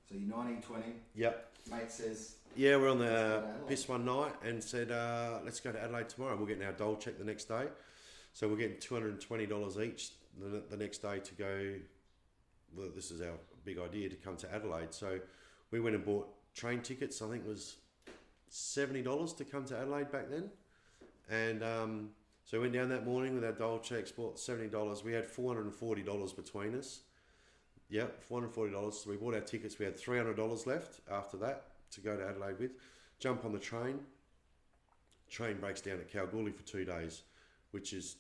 So you're 19, 20. Yep. Mate says... Yeah, we're on the piss one night and said, let's go to Adelaide tomorrow. We're getting our dole check the next day. So we're getting $220 each the next day to go. Well, this is our big idea to come to Adelaide. So we went and bought train tickets. I think it was $70 to come to Adelaide back then. And so we went down that morning with our dole checks, bought $70. We had $440 between us. Yep, $440. So we bought our tickets. We had $300 left after that to go to Adelaide with. Jump on the train. Train breaks down at Kalgoorlie for 2 days, which is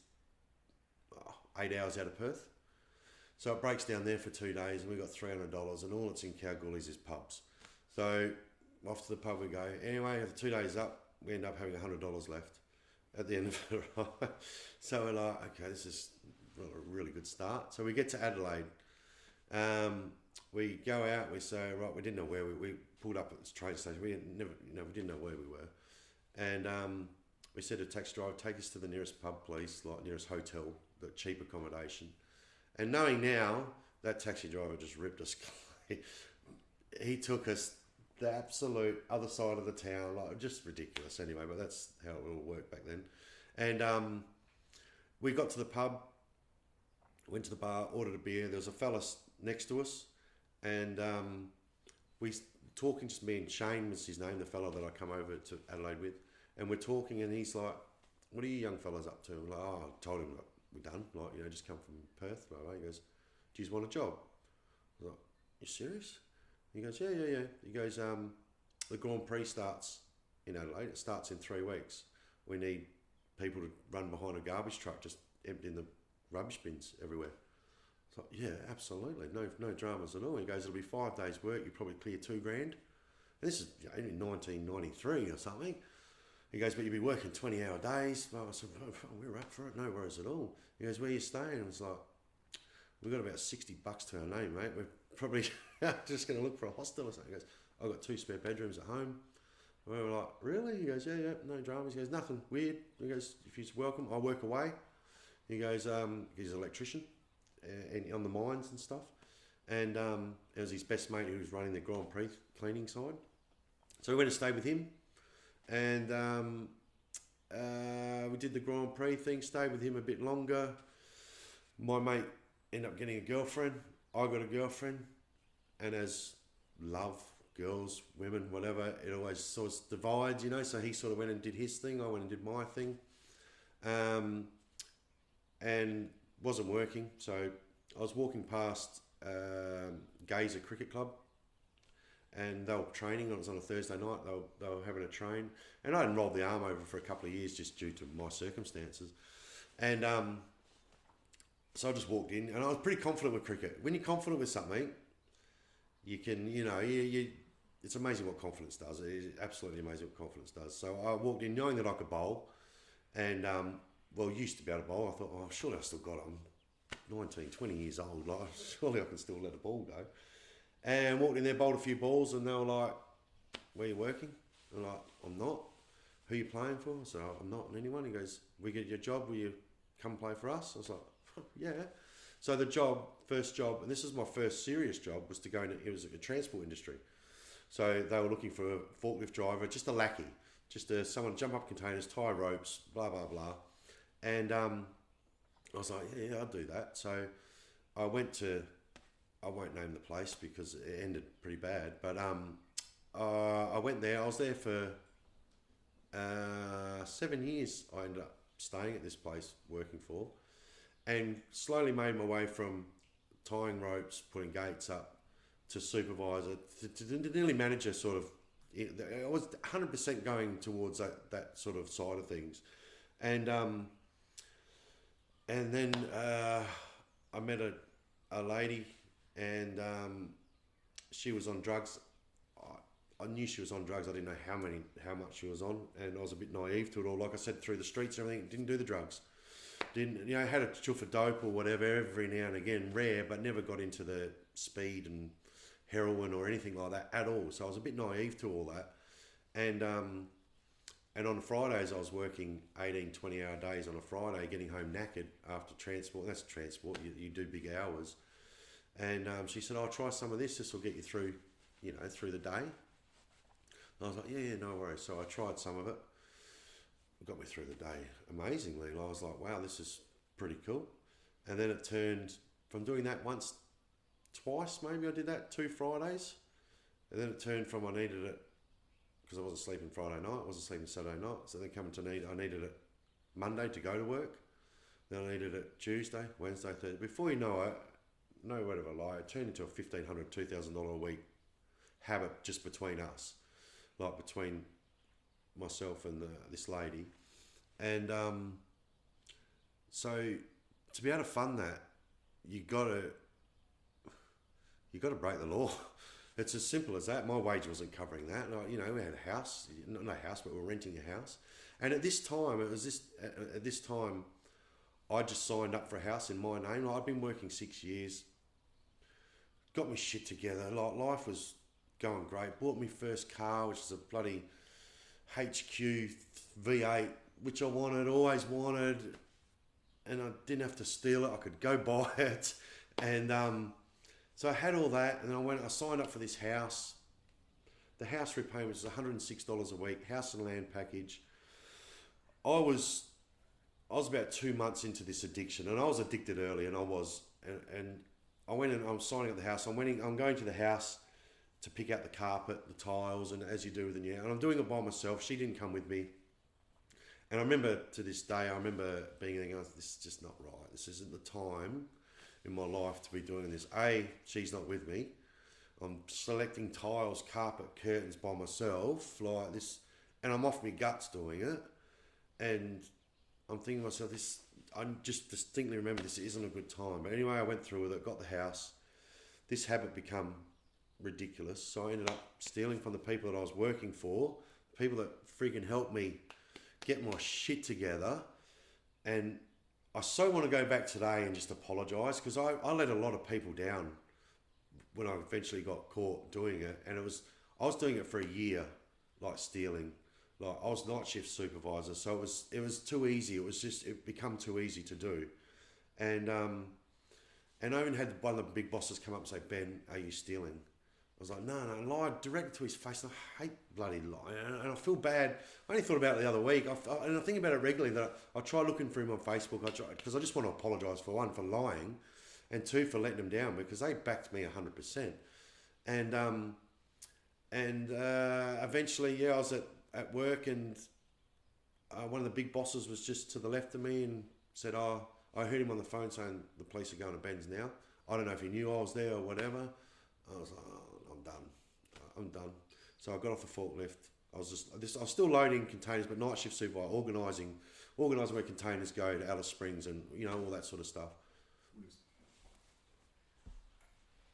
8 hours out of Perth. So it breaks down there for 2 days and we got $300 and all that's in Kalgoorlie is pubs. So off to the pub we go. Anyway, after 2 days up, we end up having $100 left at the end of it. Right? So we're like, okay, this is a really good start. So we get to Adelaide. We go out, we say, right, we didn't know where we pulled up at this train station. We didn't know where we were. And we said to the taxi driver, take us to the nearest pub, please, like nearest hotel, the cheap accommodation. And knowing now, that taxi driver just ripped us. He took us the absolute other side of the town, like just ridiculous anyway, but that's how it all worked back then. And we got to the pub, went to the bar, ordered a beer. There was a fella next to us, and we talking, just me and Shane was his name, the fella that I come over to Adelaide with, and we're talking, and he's like, what are you young fellas up to? I'm like, oh, I told him, like, we're done, like, you know, just come from Perth. Blah, blah. He goes, do you want a job? I was like, you serious? He goes, yeah. He goes, the Grand Prix starts in Adelaide. It starts in 3 weeks. We need people to run behind a garbage truck, just emptying the rubbish bins everywhere. It's like, yeah, absolutely, no dramas at all. He goes, it'll be 5 days work. You probably clear $2,000. And this is in 1993 or something. He goes, but you'll be working 20-hour days. I said, oh, we're up for it, no worries at all. He goes, where are you staying? I was like, we've got about $60 to our name, mate. We're probably just going to look for a hostel or something. He goes, I've got 2 spare bedrooms at home. And we were like, really? He goes, yeah, no dramas. He goes, nothing weird. He goes, if you're welcome, I'll work away. He goes, he's an electrician and on the mines and stuff. And it was his best mate who was running the Grand Prix cleaning side. So we went and stayed with him. And we did the Grand Prix thing, stayed with him a bit longer. My mate ended up getting a girlfriend. I got a girlfriend. And as love, girls, women, whatever, it always sort of divides, you know. So he sort of went and did his thing. I went and did my thing. And wasn't working. So I was walking past Gazer Cricket Club. And they were training. It was on a Thursday night. They were having a train. And I hadn't rolled the arm over for a couple of years just due to my circumstances. And so I just walked in. And I was pretty confident with cricket. When you're confident with something, you can, you know, it's amazing what confidence does. It is absolutely amazing what confidence does. So I walked in knowing that I could bowl. And, used to be able to bowl. I thought, oh, surely I still got it. I'm 19, 20 years old. Like, surely I can still let a ball go. And walked in there, bowled a few balls, and they were like, where are you working? I'm like, I'm not. Who are you playing for? I said, I'm not anyone. He goes, we get your job, will you come play for us? I was like, yeah. So the first job, and this is my first serious job, was to go into, it was a transport industry. So they were looking for a forklift driver, just a lackey, just someone to jump up containers, tie ropes, blah, blah, blah. And I was like, yeah, I'll do that. So I went to, I won't name the place because it ended pretty bad, but I went there. I was there for 7 years. I ended up staying at this place, working for, and slowly made my way from tying ropes, putting gates up, to supervisor, to nearly manager. Sort of, I was 100% going towards that sort of side of things, and then I met a lady. And she was on drugs. I knew she was on drugs. I didn't know how much she was on, and I was a bit naive to it all. Like I said, through the streets and everything, didn't do the drugs. Didn't, you know, had a chuff of dope or whatever every now and again, rare, but never got into the speed and heroin or anything like that at all. So I was a bit naive to all that. And on Fridays, I was working 18, 20-hour days on a Friday, getting home knackered after transport. That's transport. You do big hours. And she said, I'll try some of this. This will get you through through the day. And I was like, yeah, no worries. So I tried some of it. It got me through the day amazingly. I was like, wow, this is pretty cool. And then it turned from doing that twice, maybe I did that 2 Fridays. And then it turned from I needed it because I wasn't sleeping Friday night, I wasn't sleeping Saturday night. So then I needed it Monday to go to work. Then I needed it Tuesday, Wednesday, Thursday. Before you know it, no word of a lie, it turned into a $1,500, $2,000 a week habit just between us, like between myself and this lady. And so to be able to fund that, you got to break the law. It's as simple as that. My wage wasn't covering that. We had a house, not a house, but we were renting a house. And at this time, I just signed up for a house in my name. I'd been working 6 years, got my shit together. Like, life was going great. Bought my first car, which is a bloody HQ V8, which I always wanted, and I didn't have to steal it. I could go buy it, and so I had all that, and then I signed up for this house. The house repayment was $106 a week, house and land package. I was about 2 months into this addiction, and I was addicted early, and I was, and I went and I'm signing up the house. I'm going to the house to pick out the carpet, the tiles, and as you do with a new house. And I'm doing it by myself. She didn't come with me. And I remember to this day, being there going, this is just not right. This isn't the time in my life to be doing this. She's not with me. I'm selecting tiles, carpet, curtains by myself, like this, and I'm off my guts doing it. And I'm thinking to myself, I just distinctly remember this isn't a good time. But anyway, I went through with it, got the house. This habit became ridiculous. So I ended up stealing from the people that I was working for, people that freaking helped me get my shit together. And I so want to go back today and just apologise, because I let a lot of people down when I eventually got caught doing it. And I was doing it for a year, like stealing. Like, I was night shift supervisor, so it was too easy. It become too easy to do. And I even had one of the big bosses come up and say, Ben, are you stealing? I was like, no, and lied directly to his face. And I hate bloody lying, and I feel bad. I only thought about it the other week, and I think about it regularly, that I try looking for him on Facebook, because I just want to apologise, for one, for lying, and two, for letting them down, because they backed me 100%. And eventually, I was at work, and one of the big bosses was just to the left of me and said, I heard him on the phone saying the police are going to Ben's now. I don't know if he knew I was there or whatever. I was like, I'm done. So I got off the forklift. I was still loading containers, but night shift supervisor, organising where containers go to Alice Springs and all that sort of stuff.